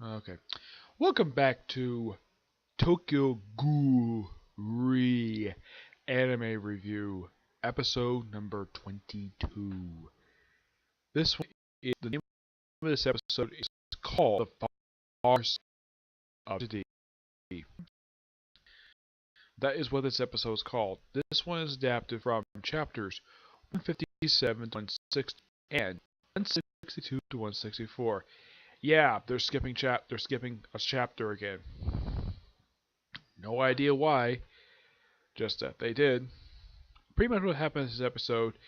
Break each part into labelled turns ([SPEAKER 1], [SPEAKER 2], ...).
[SPEAKER 1] Okay. Welcome back to Tokyo Ghoul Anime Review, episode number 22. This one is the name of this episode is called The Farce of City. That is what this episode is called. This one is adapted from chapters 157 to 160 and 162 to 164. Yeah, they're skipping a chapter again. No idea why, just that they did. Pretty much what happens in this episode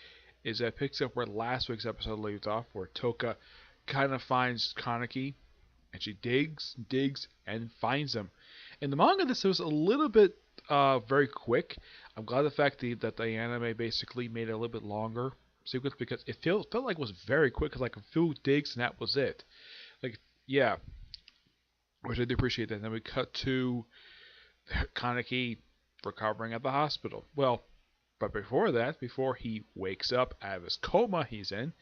[SPEAKER 1] is that it picks up where last week's episode leaves off, where Toka kind of finds Kaneki, and she digs, and finds him. In the manga, this was a little bit very quick. I'm glad the fact that the anime basically made it a little bit longer sequence because it felt like it was very quick, cause like a few digs and that was it. Like, yeah, which I do appreciate that. And then we cut to Kaneki recovering at the hospital. Well, but before that, before he wakes up out of his coma he's in,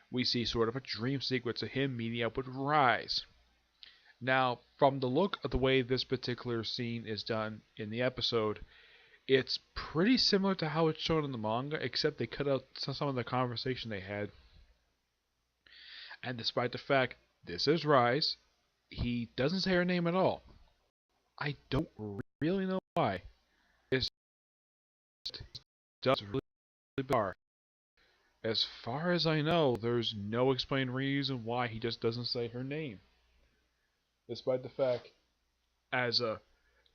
[SPEAKER 1] we see sort of a dream sequence of him meeting up with Rise. Now, from the look of the way this particular scene is done in the episode, it's pretty similar to how it's shown in the manga, except they cut out some of the conversation they had. And despite the fact this is Rise, he doesn't say her name at all. I don't really know why. It's just really bizarre. As far as I know, there's no explained reason why he just doesn't say her name. Despite the fact, as a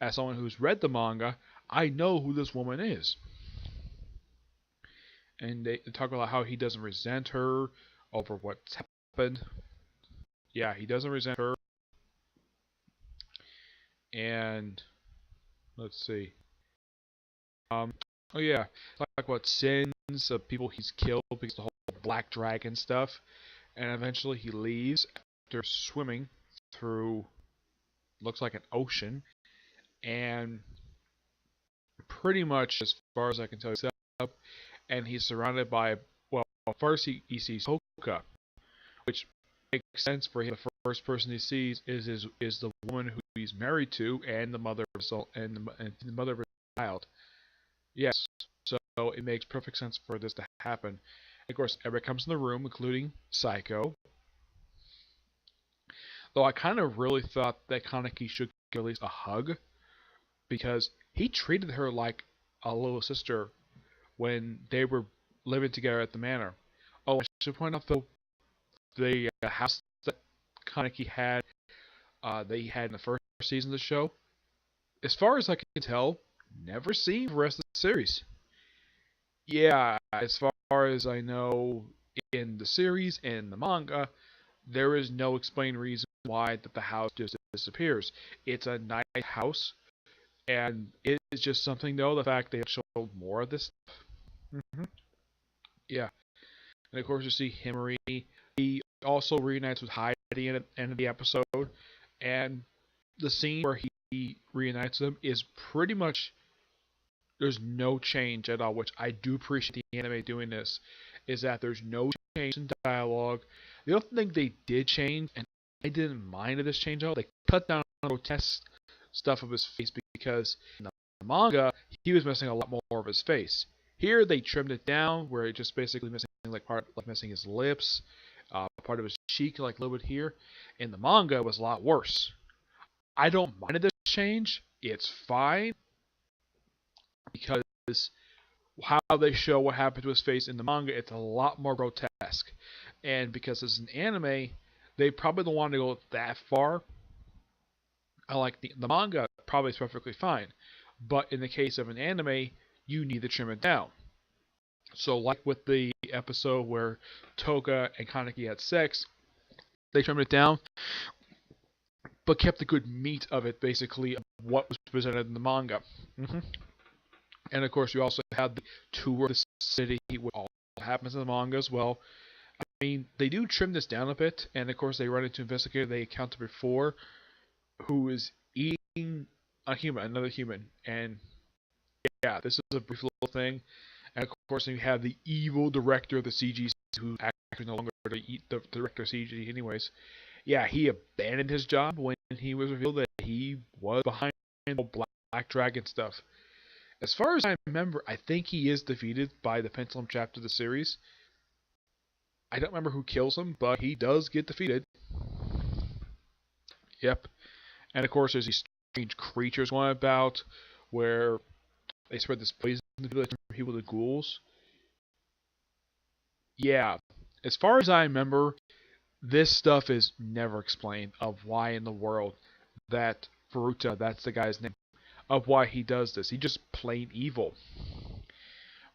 [SPEAKER 1] as someone who's read the manga, I know who this woman is. And they talk about how he doesn't resent her over what's happened. Yeah, he doesn't resent her. And let's see. Um, oh yeah, talk about sins of people he's killed because of the whole black dragon stuff. And eventually he leaves after swimming through looks like an ocean, and pretty much as far as I can tell, he's up, and he's surrounded by, well, first he sees Hoka, which makes sense for him. The first person he sees is the woman who he's married to and the mother of his, and the mother of his child. Yes, so it makes perfect sense for this to happen. Of course, everybody comes in the room, including Psycho. Though I kind of really thought that Kaneki should get at least a hug because he treated her like a little sister when they were living together at the manor. Oh, I should point out though the house that Kaneki had, they had in the first season of the show. As far as I can tell, never seen the rest of the series. Yeah, as far as I know, in the series and the manga, there is no explained reason why that the house just disappears. It's a nice house, and it is just something though the fact they have shown more of this. Mm-hmm. Yeah, and of course you see Himari. He also reunites with Heidi at the end of the episode, and the scene where he reunites them is pretty much there's no change at all, which I do appreciate the anime doing this. Is that there's no change in dialogue. The other thing they did change, and I didn't mind this change at all, they cut down on grotesque stuff of his face because in the manga he was missing a lot more of his face. Here they trimmed it down where it just basically missing like missing his lips, part of his cheek, like a little bit here. In the manga, it was a lot worse. I don't mind this change. It's fine because how they show what happened to his face in the manga, it's a lot more grotesque. And because it's an anime, they probably don't want to go that far. I like the manga probably is perfectly fine, but in the case of an anime, you need to trim it down. So like with the episode where Toga and Kaneki had sex, they trimmed it down, but kept the good meat of it, basically, of what was presented in the manga. Mm-hmm. And of course, you also had the tour of the city, which all happens in the manga as well. I mean, they do trim this down a bit, and of course, they run into investigator they encountered before, who is eating another human, and yeah, this is a brief little thing. And of course, you have the evil director of the CG, who actually no longer the director of CG, anyways. Yeah, he abandoned his job when he was revealed that he was behind the Black Dragon stuff. As far as I remember, I think he is defeated by the Pendulum chapter of the series. I don't remember who kills him, but he does get defeated. Yep. And of course, there's these strange creatures going about where they spread this poison to people to ghouls. Yeah. As far as I remember, this stuff is never explained of why in the world that Furuta, that's the guy's name, of why he does this. He just plain evil.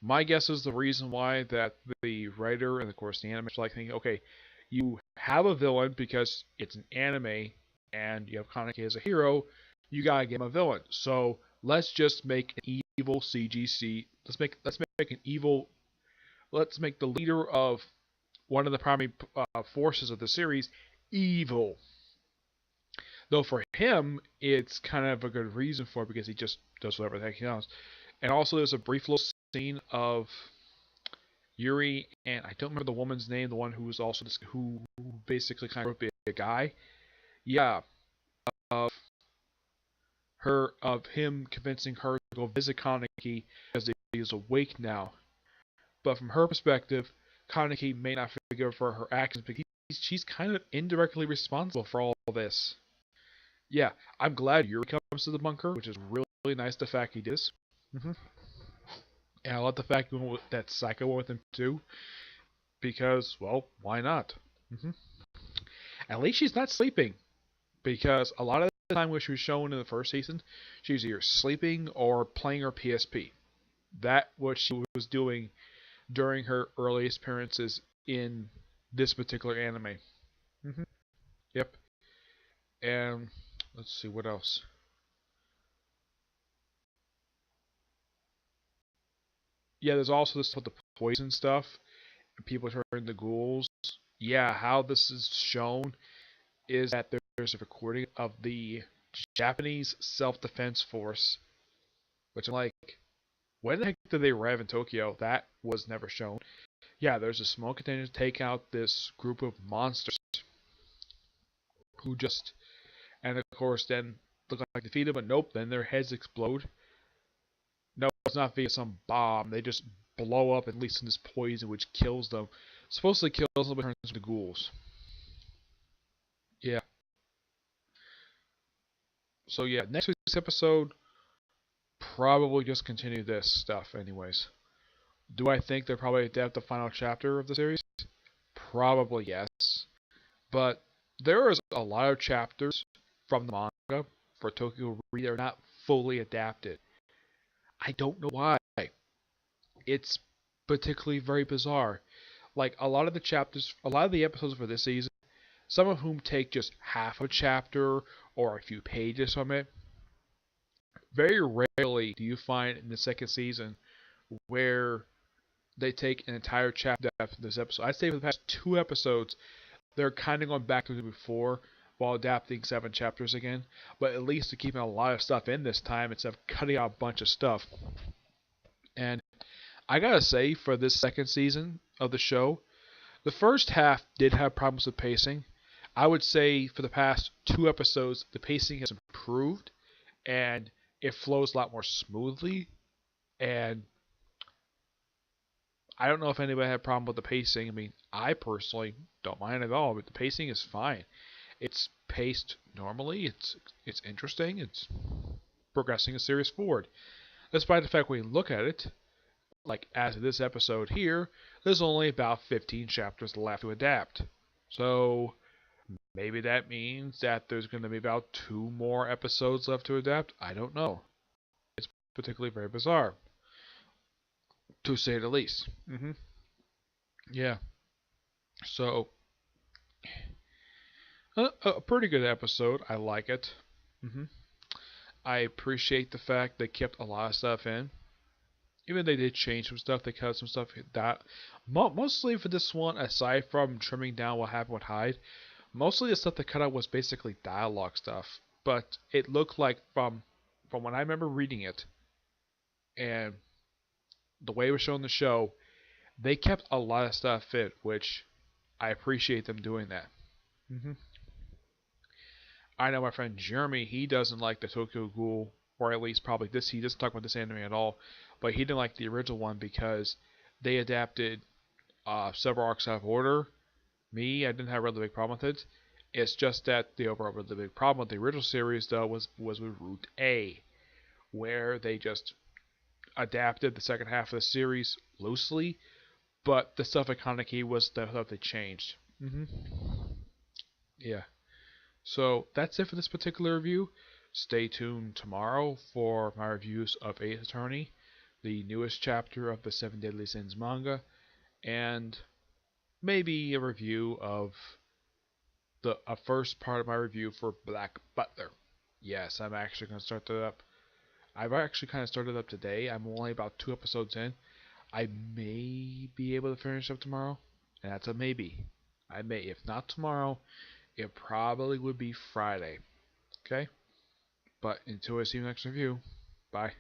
[SPEAKER 1] My guess is the reason why that the writer and of course the animators like thinking, okay, you have a villain because it's an anime and you have Kaneki as a hero, you gotta give him a villain. So let's just make an evil CGC. Let's make an evil. Let's make the leader of one of the primary forces of the series evil. Though for him, it's kind of a good reason for it because he just does whatever the heck he wants. And also, there's a brief little scene of Yuri and I don't remember the woman's name, the one who was also this, who basically kind of be a guy. Yeah, of him convincing her to go visit Kaneki because he is awake now. But from her perspective, Kaneki may not forgive her for her actions because she's kind of indirectly responsible for all this. Yeah, I'm glad Yuri comes to the bunker, which is really nice. The fact he did this. Mm-hmm. And I love the fact that Psycho went with him too, because, well, why not? Mm-hmm. At least she's not sleeping, because a lot of the time when she was shown in the first season, she was either sleeping or playing her PSP. That what she was doing during her earliest appearances in this particular anime. Mm-hmm. Yep. And let's see what else. Yeah, there's also this with the poison stuff. People turn to ghouls. Yeah, how this is shown is that there's a recording of the Japanese Self-Defense Force, which I'm like, when the heck did they arrive in Tokyo? That was never shown. Yeah, there's a smoke container to take out this group of monsters who just, and of course then look like defeated, but nope, then their heads explode. No, it's not via some bomb. They just blow up and release this poison which kills them. Supposedly kills them but turns into ghouls. Yeah. So yeah, next week's episode probably just continue this stuff anyways. Do I think they'll probably adapt the final chapter of the series? Probably yes. But there is a lot of chapters from the manga for Tokyo Re that are not fully adapted. I don't know why. It's particularly very bizarre. Like a lot of the chapters, a lot of the episodes for this season, some of whom take just half a chapter or a few pages from it. Very rarely do you find in the second season where they take an entire chapter after this episode. I'd say for the past two episodes, they're kind of going back to before while adapting 7 chapters again. But at least they're keeping a lot of stuff in this time instead of cutting out a bunch of stuff. And I gotta say, for this second season of the show, the first half did have problems with pacing. I would say for the past 2 episodes, the pacing has improved and it flows a lot more smoothly. And I don't know if anybody had a problem with the pacing. I mean, I personally don't mind at all, but the pacing is fine. It's paced normally. It's interesting. It's progressing a series forward. Despite the fact when you look at it, like as of this episode here, there's only about 15 chapters left to adapt. So maybe that means that there's going to be about 2 more episodes left to adapt. I don't know. It's particularly very bizarre, to say the least. Yeah. So a pretty good episode. I like it. hmm I appreciate the fact they kept a lot of stuff in. Even they did change some stuff, they cut some stuff that mostly for this one, aside from trimming down what happened with Hyde, mostly the stuff they cut out was basically dialogue stuff. But it looked like from when I remember reading it and the way it was shown in the show, they kept a lot of stuff in, which I appreciate them doing that. hmm I know my friend Jeremy, he doesn't like the Tokyo Ghoul, or at least probably this. He doesn't talk about this anime at all, but he didn't like the original one because they adapted several arcs out of order. Me, I didn't have a really big problem with it. It's just that the overall really big problem with the original series though was with Route A, where they just adapted the second half of the series loosely, but the stuff at Kaneki was the stuff they changed. Yeah. So that's it for this particular review. Stay tuned tomorrow for my reviews of Ace Attorney, the newest chapter of the Seven Deadly Sins manga, and maybe a review of the a first part of my review for Black Butler. Yes, I'm actually going to start that up. I've actually kind of started up today. I'm only about 2 episodes in. I may be able to finish up tomorrow, and that's a maybe. I may. If not tomorrow, it probably would be Friday. Okay? But until I see you next review, bye.